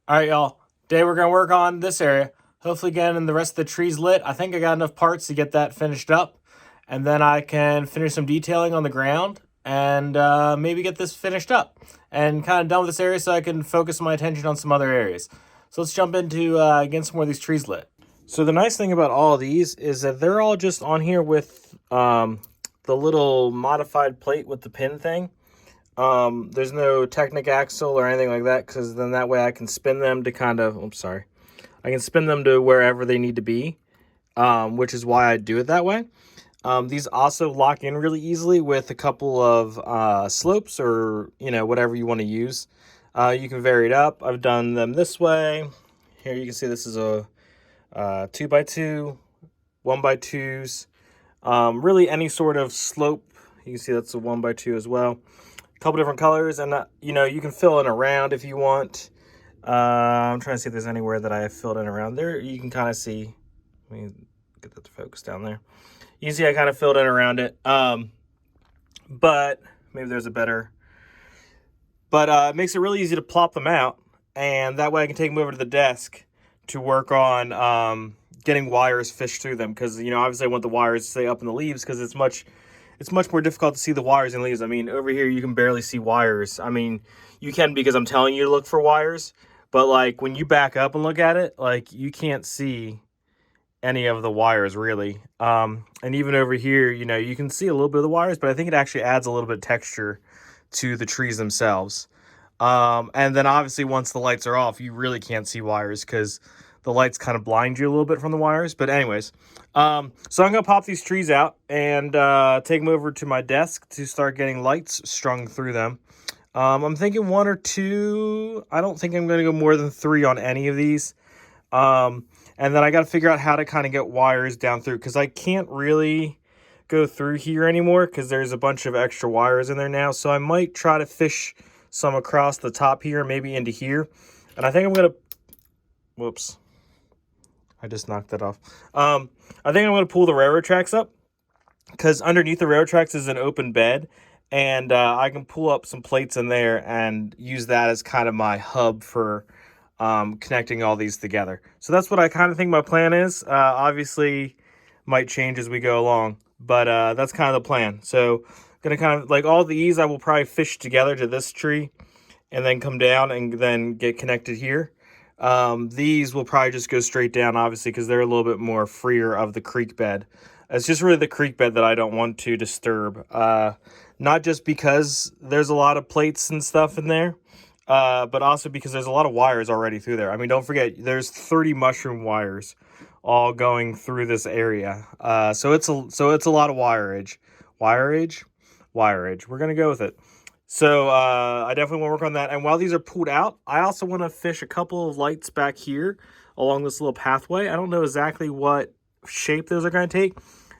All right, y'all. Today we're going to work on this area. Hopefully getting the rest of the trees lit. I think I got enough parts to get that finished up. And then I can finish some detailing on the ground and maybe get this finished up. And kind of done with this area so I can focus my attention on some other areas. So let's jump into getting some more of these trees lit. So the nice thing about all of these is that they're all just on here with the little modified plate with the pin thing. There's no Technic axle or anything like that, because then that way I can spin them to kind of, I can spin them to wherever they need to be, which is why I do it that way. These also lock in really easily with a couple of slopes or, whatever you want to use. You can vary it up. I've done them this way. Here you can see this is a 2x2, 1x2s, really any sort of slope. You can see that's a 1x2 as well. Couple different colors, and you can fill in around if you want. I'm trying to see if there's anywhere that I have filled in around there. You can kind of see, let me get that to focus down there. You can see I kind of filled in around it, but maybe there's a better, but it makes it really easy to plop them out, and that way I can take them over to the desk to work on getting wires fished through them, because obviously I want the wires to stay up in the leaves, because it's much more difficult to see the wires in leaves. I mean, over here you can barely see wires. I mean, you can because I'm telling you to look for wires, but like when you back up and look at it, like you can't see any of the wires really. And even over here, you can see a little bit of the wires, but I think it actually adds a little bit of texture to the trees themselves. And then obviously once the lights are off, you really can't see wires because the lights kind of blind you a little bit from the wires. But anyways, so I'm going to pop these trees out and take them over to my desk to start getting lights strung through them. I'm thinking 1 or 2. I don't think I'm going to go more than 3 on any of these. And then I got to figure out how to kind of get wires down through, because I can't really go through here anymore because there's a bunch of extra wires in there now. So I might try to fish some across the top here, maybe into here. And I think I'm going to, whoops, I just knocked that off. I think I'm going to pull the railroad tracks up, because underneath the railroad tracks is an open bed, and I can pull up some plates in there and use that as kind of my hub for connecting all these together. So that's what I kind of think my plan is. Obviously might change as we go along, but that's kind of the plan. So gonna kind of like all these I will probably fish together to this tree and then come down and then get connected here. These will probably just go straight down, obviously, because they're a little bit more freer of the creek bed. It's just really the creek bed that I don't want to disturb. Not just because there's a lot of plates and stuff in there, but also because there's a lot of wires already through there. I mean, don't forget, there's 30 mushroom wires all going through this area. So it's a lot of wireage. Wireage. We're gonna go with it. So I definitely want to work on that. And while these are pulled out, I also want to fish a couple of lights back here along this little pathway. I don't know exactly what shape those are going to take,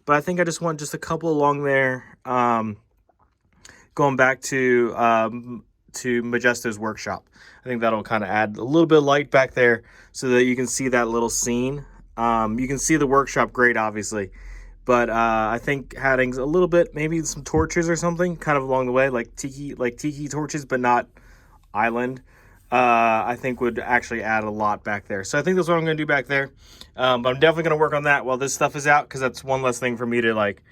but I think I just want just a couple along there, going back to Majesto's workshop. I think that'll kind of add a little bit of light back there so that you can see that little scene. You can see the workshop great, obviously. But I think adding a little bit, maybe some torches or something, kind of along the way, like tiki torches, but not island, I think would actually add a lot back there. So I think that's what I'm going to do back there. But I'm definitely going to work on that while this stuff is out, because that's one less thing for me to like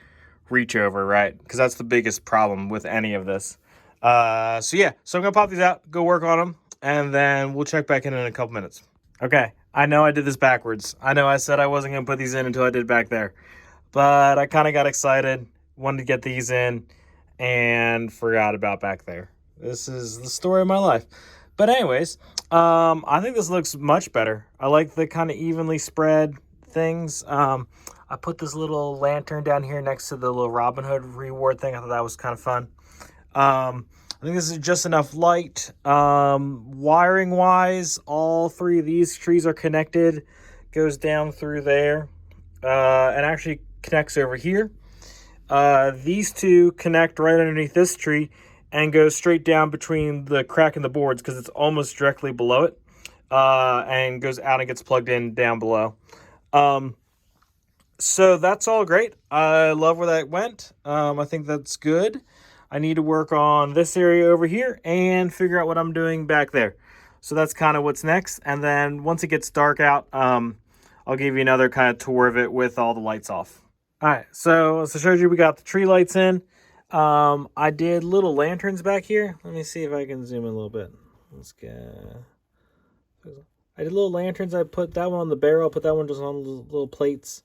reach over, right? Because that's the biggest problem with any of this. So yeah, so I'm going to pop these out, go work on them, and then we'll check back in a couple minutes. Okay, I know I did this backwards. I know I said I wasn't going to put these in until I did back there. But I kind of got excited, wanted to get these in, and forgot about back there. This is the story of my life. But anyways, I think this looks much better. I like the kind of evenly spread things. I put this little lantern down here next to the little Robin Hood reward thing. I thought that was kind of fun. I think this is just enough light. Wiring-wise, all 3 of these trees are connected. Goes down through there. And actually connects over here. These 2 connect right underneath this tree and go straight down between the crack in the boards, because it's almost directly below it, and goes out and gets plugged in down below. So that's all great. I love where that went. I think that's good. I need to work on this area over here and figure out what I'm doing back there. So that's kind of what's next. And then once it gets dark out, I'll give you another kind of tour of it with all the lights off. All right, so as I showed you, we got the tree lights in. I did little lanterns back here. Let me see if I can zoom in a little bit. Let's get... I did little lanterns. I put that one on the barrel. Put that one just on little plates.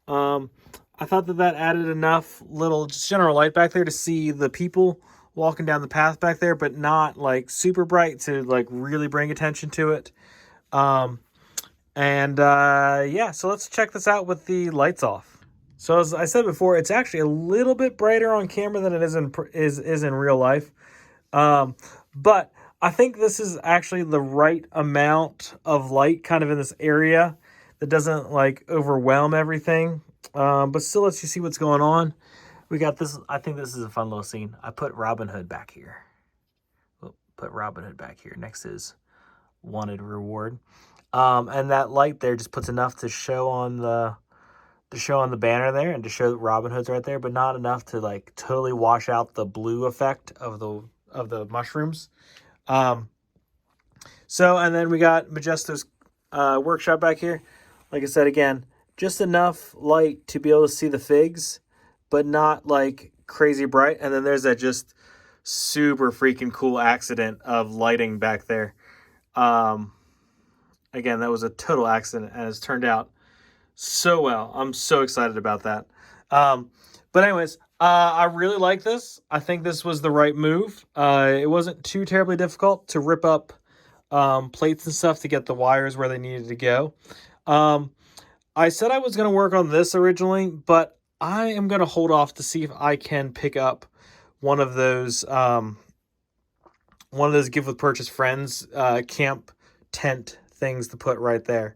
I thought that added enough little just general light back there to see the people walking down the path back there, but not like super bright to like really bring attention to it. Yeah, so let's check this out with the lights off. So as I said before, it's actually a little bit brighter on camera than it is in real life. But I think this is actually the right amount of light kind of in this area that doesn't like overwhelm everything. But still lets you see what's going on. We got this. I think this is a fun little scene. I put Robin Hood back here. Put Robin Hood back here next to his wanted reward. And that light there just puts enough to show on the banner there and to show that Robin Hood's right there, but not enough to like totally wash out the blue effect of the mushrooms. So and then we got Majesto's workshop back here. Like I said again, just enough light to be able to see the figs, but not like crazy bright. And then there's that just super freaking cool accident of lighting back there. Again, that was a total accident and it's turned out so well. I'm so excited about that. But anyways, I really like this. I think this was the right move. It wasn't too terribly difficult to rip up plates and stuff to get the wires where they needed to go. I said I was going to work on this originally, but I am going to hold off to see if I can pick up one of those gift with purchase friends camp tent things to put right there.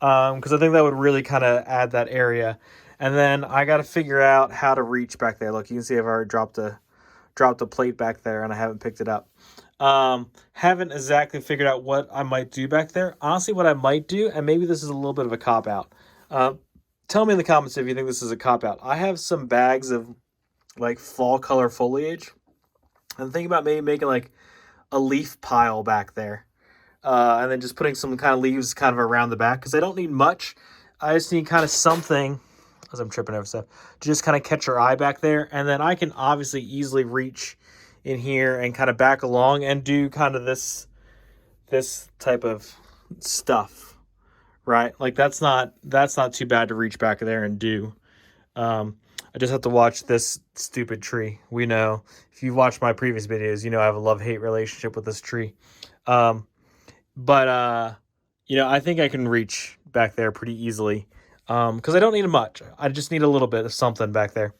Because I think that would really kind of add that area. And then I got to figure out how to reach back there. Look, you can see I've already dropped a plate back there and I haven't picked it up. Haven't exactly figured out what I might do back there. Honestly, what I might do, and maybe this is a little bit of a cop-out. Tell me in the comments if you think this is a cop-out. I have some bags of like fall color foliage. I'm thinking about maybe making like a leaf pile back there. And then just putting some kind of leaves kind of around the back. Because I don't need much. I just need kind of something, as I'm tripping over stuff, to just kind of catch your eye back there. And then I can obviously easily reach in here and kind of back along and do kind of this type of stuff, right? Like that's not too bad to reach back there and do. I just have to watch this stupid tree. We know, if you've watched my previous videos, you know I have a love-hate relationship with this tree. But I think I can reach back there pretty easily. Because I don't need much. I just need a little bit of something back there.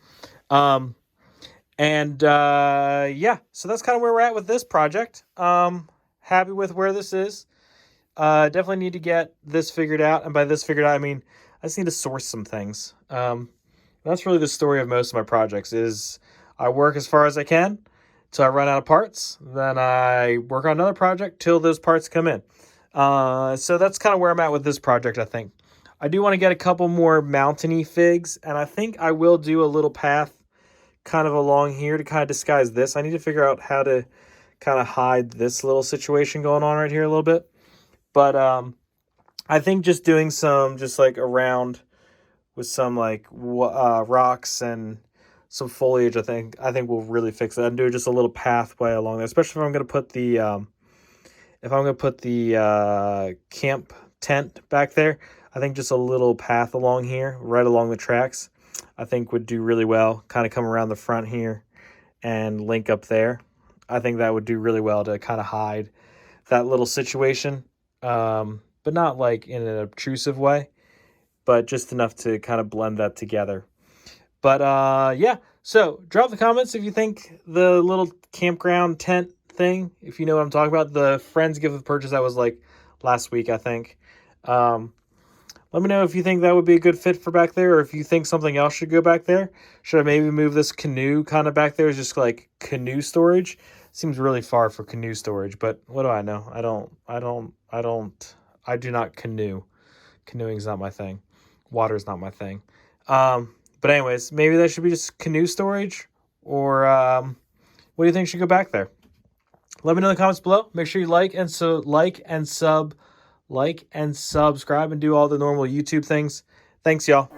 Yeah, so that's kind of where we're at with this project. Happy with where this is. Definitely need to get this figured out. And by this figured out, I mean, I just need to source some things. That's really the story of most of my projects is I work as far as I can till I run out of parts. Then I work on another project till those parts come in. So that's kind of where I'm at with this project, I think. I do want to get a couple more mountainy figs, and I think I will do a little path kind of along here to kind of disguise this. I need to figure out how to kind of hide this little situation going on right here a little bit. But I think just doing some just like around with some like rocks and some foliage, I think will really fix it. And do just a little pathway along there, especially if I'm going to put the camp tent back there. I think just a little path along here, right along the tracks, I think would do really well. Kind of come around the front here and link up there. I think that would do really well to kind of hide that little situation, but not like in an obtrusive way, but just enough to kind of blend that together. But yeah, so drop the comments if you think the little campground tent thing, if you know what I'm talking about, the friends gift with purchase that was like last week, I think. Let me know if you think that would be a good fit for back there, or if you think something else should go back there. Should I maybe move this canoe kind of back there as just like canoe storage? Seems really far for canoe storage, but what do I know? I do not canoe. Canoeing's not my thing. Water's not my thing. But anyways, maybe that should be just canoe storage, or what do you think should go back there? Let me know in the comments below. Make sure you like and subscribe and do all the normal YouTube things. Thanks, y'all.